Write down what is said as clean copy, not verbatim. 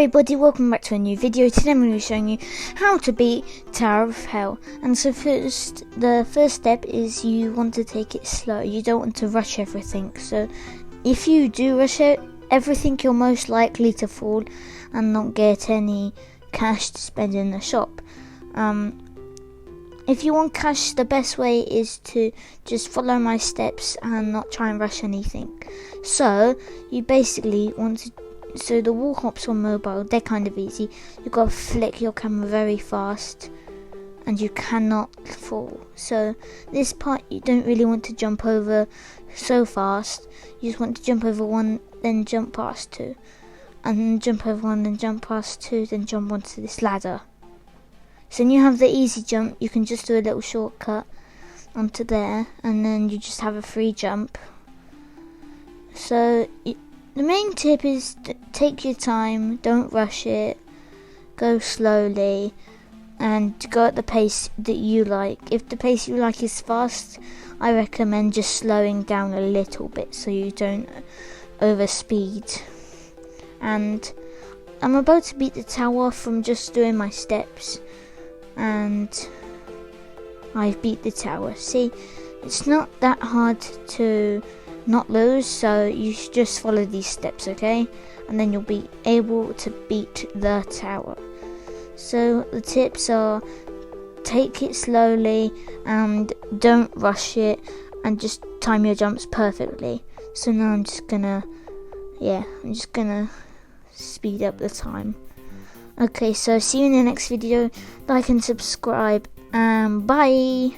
everybody, welcome back to a new video. Today I'm going to be showing you how to beat Tower of Hell. And so the first step is you want to take it slow. You don't want to rush everything. So if you do rush everything, you're most likely to fall and not get any cash to spend in the shop. If you want cash, the best way is to just follow my steps and not try and rush anything. So you basically want to, so the wall hops on mobile, they're kind of easy. You've got to flick your camera very fast and you cannot fall. So this part you don't really want to jump over so fast. You just want to jump over one, then jump past two, and then jump over one, then jump past two, then jump onto this ladder. So when you have the easy jump, you can just do a little shortcut onto there, and then you just have a free jump. So the main tip is take your time, don't rush it, go slowly, and go at the pace that you like. If the pace you like is fast, I recommend just slowing down a little bit so you don't overspeed. And I'm about to beat the tower from just doing my steps, and I've beat the tower. See, it's not that hard to not lose, so you should just follow these steps, okay? And then you'll be able to beat the tower. So the tips are: take it slowly and don't rush it, and just time your jumps perfectly. So now I'm just gonna speed up the time. Okay, so see you in the next video. Like and subscribe, and bye.